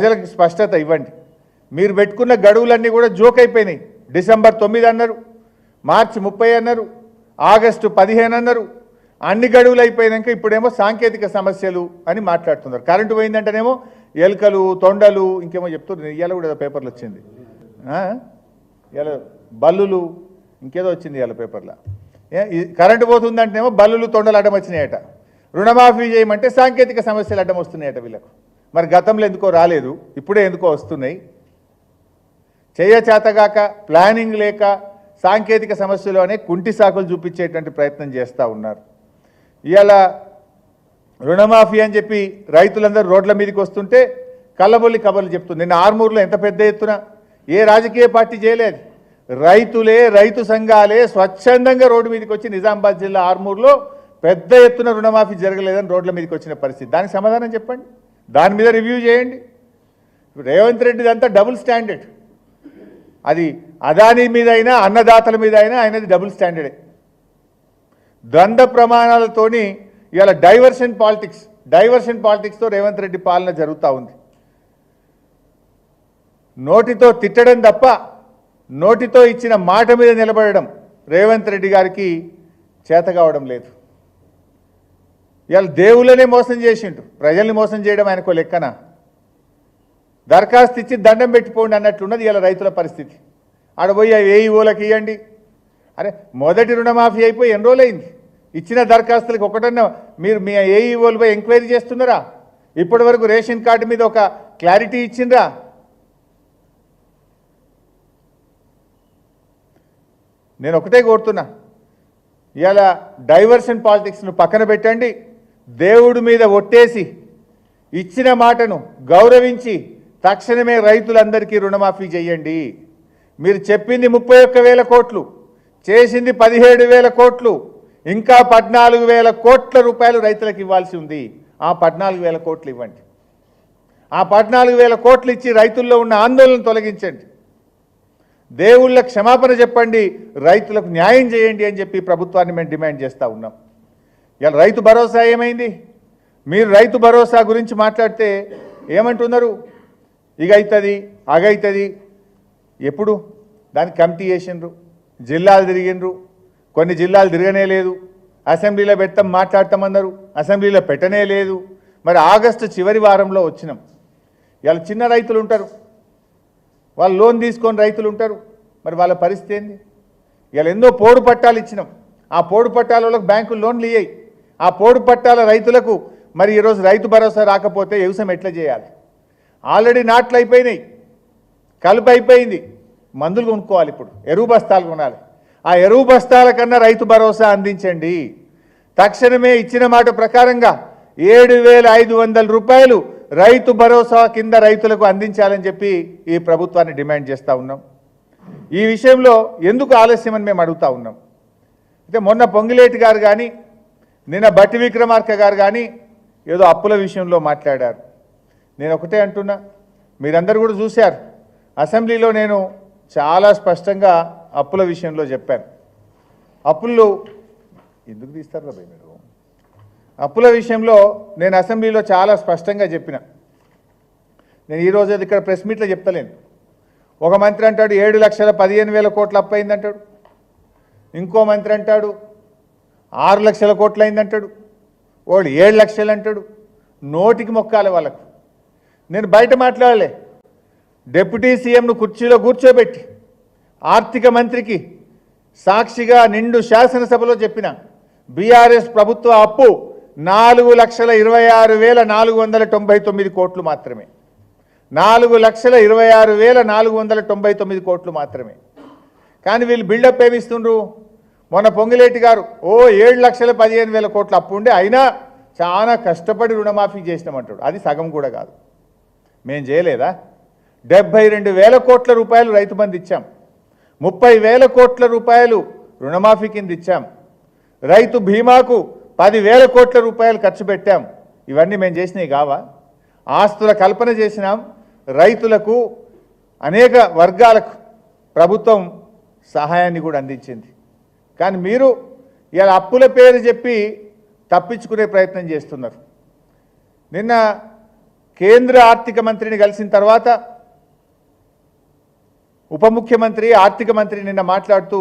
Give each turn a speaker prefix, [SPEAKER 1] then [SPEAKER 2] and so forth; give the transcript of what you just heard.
[SPEAKER 1] ప్రజలకు స్పష్టత ఇవ్వండి. మీరు పెట్టుకున్న గడువులన్నీ కూడా జోక్ అయిపోయినాయి. డిసెంబర్ 9 అన్నారు, మార్చి 30 అన్నారు, ఆగస్టు 15 అన్నారు. అన్ని గడువులు అయిపోయినాక ఇప్పుడేమో సాంకేతిక సమస్యలు అని మాట్లాడుతున్నారు. కరెంటు పోయిందంటేనేమో ఎలుకలు, తొండలు, ఇంకేమో చెప్తున్నారు. ఇవాళ కూడా పేపర్లు వచ్చింది, ఇలా బల్లులు, ఇంకేదో వచ్చింది ఇవాళ పేపర్లో. కరెంటు పోతుందంటేనేమో బల్లులు, తొండలు అడ్డం వచ్చినాయట. రుణమాఫీ చేయమంటే సాంకేతిక సమస్యలు అడ్డం వస్తున్నాయట వీళ్ళకు. మరి గతంలో ఎందుకో రాలేదు, ఇప్పుడే ఎందుకో వస్తున్నాయి. చేయచేతగాక, ప్లానింగ్ లేక, సాంకేతిక సమస్యలు అనే కుంటి సాకులు చూపించేటువంటి ప్రయత్నం చేస్తూ ఉన్నారు. ఇవాళ రుణమాఫీ అని చెప్పి రైతులందరూ రోడ్ల మీదకి వస్తుంటే కళ్ళబొల్లి కబర్లు చెప్తుంది. నిన్న ఆర్మూర్లో ఎంత పెద్ద ఎత్తున ఏ రాజకీయ పార్టీ చేయలేదు, రైతులే, రైతు సంఘాలే స్వచ్ఛందంగా రోడ్డు మీదకి వచ్చి నిజామాబాద్ జిల్లా ఆర్మూర్లో పెద్ద ఎత్తున రుణమాఫీ జరగలేదని రోడ్ల మీదకి వచ్చిన పరిస్థితి. దానికి సమాధానం చెప్పండి, దాని మీద రివ్యూ చేయండి. రేవంత్ రెడ్డిది అంతా డబుల్ స్టాండర్డ్. అది అదానీ మీద అయినా, అన్నదాతల మీద అయినా ఆయనది డబుల్ స్టాండర్డే. ద్వంద్వ ప్రమాణాలతోని ఇవాళ డైవర్షన్ పాలిటిక్స్తో రేవంత్ రెడ్డి పాలన జరుగుతూ ఉంది. నోటితో తిట్టడం తప్ప నోటితో ఇచ్చిన మాట మీద నిలబడడం రేవంత్ రెడ్డి గారికి చేత కావడం లేదు. ఇవాళ దేవుళ్ళనే మోసం చేసిండు, ప్రజల్ని మోసం చేయడం ఆయనకో లెక్కన. దరఖాస్తు ఇచ్చి దండం పెట్టిపోండి అన్నట్లున్నది ఇవాళ రైతుల పరిస్థితి. ఆడపోయి ఏఈఓలకు ఇవ్వండి. అరే మొదటి రుణమాఫీ అయిపోయి ఎన్ని రోజులైంది? ఇచ్చిన దరఖాస్తులకు ఒకటన్నా మీరు మీ ఏఈఓలపై ఎంక్వైరీ చేస్తున్నారా? ఇప్పటి వరకు రేషన్ కార్డు మీద ఒక క్లారిటీ ఇచ్చిండ్రా? నేను ఒకటే కోరుతున్నా, ఇవాళ డైవర్షన్ పాలిటిక్స్ను పక్కన పెట్టండి. దేవుడి మీద ఒట్టేసి ఇచ్చిన మాటను గౌరవించి తక్షణమే రైతులందరికీ రుణమాఫీ చేయండి. మీరు చెప్పింది 31,000 కోట్లు, చేసింది 17,000 కోట్లు, ఇంకా 14,000 కోట్ల రూపాయలు రైతులకు ఇవ్వాల్సి ఉంది. ఆ 14,000 కోట్లు ఇవ్వండి. ఆ 14,000 కోట్లు ఇచ్చి రైతుల్లో ఉన్న ఆందోళన తొలగించండి. దేవుళ్ళ క్షమాపణ చెప్పండి, రైతులకు న్యాయం చేయండి అని చెప్పి ప్రభుత్వాన్ని మేము డిమాండ్ చేస్తూ ఉన్నాం. ఇలా రైతు భరోసా ఏమైంది? మీరు రైతు భరోసా గురించి మాట్లాడితే ఏమంటున్నారు? ఇక అవుతుంది, అగవుతుంది. ఎప్పుడు దానికి కమిటీ చేసిండ్రు, జిల్లాలు తిరిగిండ్రు, కొన్ని జిల్లాలు తిరగనే లేదు. అసెంబ్లీలో పెడతాం మాట్లాడతామన్నారు, అసెంబ్లీలో పెట్టనే లేదు. మరి ఆగస్టు చివరి వారంలో వచ్చినాం. ఇలా చిన్న రైతులు ఉంటారు, వాళ్ళు లోన్ తీసుకొని రైతులు ఉంటారు. మరి వాళ్ళ పరిస్థితి ఏంది? ఇలా ఎన్నో పోడు పట్టాలు ఇచ్చినాం. ఆ పోడు పట్టాల వాళ్ళకి బ్యాంకులు లోన్లు ఇయ్యాయి. ఆ పోడు పట్టాల రైతులకు మరి ఈరోజు రైతు భరోసా రాకపోతే వ్యవసాయం ఎట్లా చేయాలి? ఆల్రెడీ నాట్లు అయిపోయినాయి, కలుపు అయిపోయింది, మందులు కొనుక్కోవాలి. ఇప్పుడు ఎరువు బస్తాలు కొనాలి. ఆ ఎరువు బస్తాల కన్నా రైతు భరోసా అందించండి. తక్షణమే ఇచ్చిన మాట ప్రకారంగా 7,500 రూపాయలు రైతు భరోసా కింద రైతులకు అందించాలని చెప్పి ఈ ప్రభుత్వాన్ని డిమాండ్ చేస్తూ ఉన్నాం. ఈ విషయంలో ఎందుకు ఆలస్యమని మేము అడుగుతూ ఉన్నాం. అయితే మొన్న పొంగిలేటి గారు కానీ, నిన్న బట్టి విక్రమార్క గారు కానీ ఏదో అప్పుల విషయంలో మాట్లాడారు. నేను ఒకటే అంటున్నా, మీరందరూ కూడా చూశారు, అసెంబ్లీలో నేను చాలా స్పష్టంగా అప్పుల విషయంలో చెప్పాను. అప్పులు ఎందుకు తీస్తారు కదా మీరు? అప్పుల విషయంలో నేను అసెంబ్లీలో చాలా స్పష్టంగా చెప్పిన. నేను ఈరోజు ఇక్కడ ప్రెస్ మీట్లో చెప్తలేను. ఒక మంత్రి అంటాడు 7,15,000 కోట్ల అప్పు అయిందంటాడు, ఇంకో మంత్రి అంటాడు 6 లక్షల కోట్లు అయిందంటాడు, వాడు 7 లక్షలు అంటాడు. నోటికి మొక్కాలి వాళ్ళకు. నేను బయట మాట్లాడలే, డిప్యూటీ సీఎంను కుర్చీలో కూర్చోబెట్టి ఆర్థిక మంత్రికి సాక్షిగా నిండు శాసనసభలో చెప్పిన బీఆర్ఎస్ ప్రభుత్వ అప్పు 4,26,499 కోట్లు మాత్రమే. 4,26,499 కోట్లు మాత్రమే. కానీ వీళ్ళు బిల్డప్ ఏమిస్తుండ్రు? మొన్న పొంగిలేటి గారు 7,15,000 కోట్ల అప్పు ఉండే అయినా చాలా కష్టపడి రుణమాఫీ చేసినామంటాడు. అది సగం కూడా కాదు. మేము చేయలేదా? 72,000 కోట్ల రూపాయలు రైతు బంధు ఇచ్చాం, 30,000 కోట్ల రూపాయలు రుణమాఫీ కింద ఇచ్చాం, రైతు బీమాకు 10,000 కోట్ల రూపాయలు ఖర్చు పెట్టాం. ఇవన్నీ మేము చేసినవి కావా? ఆస్తుల కల్పన చేసినాం. రైతులకు, అనేక వర్గాలకు ప్రభుత్వం సహాయాన్ని కూడా అందించింది. కానీ మీరు ఇలా అప్పుల పేరు చెప్పి తప్పించుకునే ప్రయత్నం చేస్తున్నారు. నిన్న కేంద్ర ఆర్థిక మంత్రిని కలిసిన తర్వాత ఉప ముఖ్యమంత్రి ఆర్థిక మంత్రి నిన్న మాట్లాడుతూ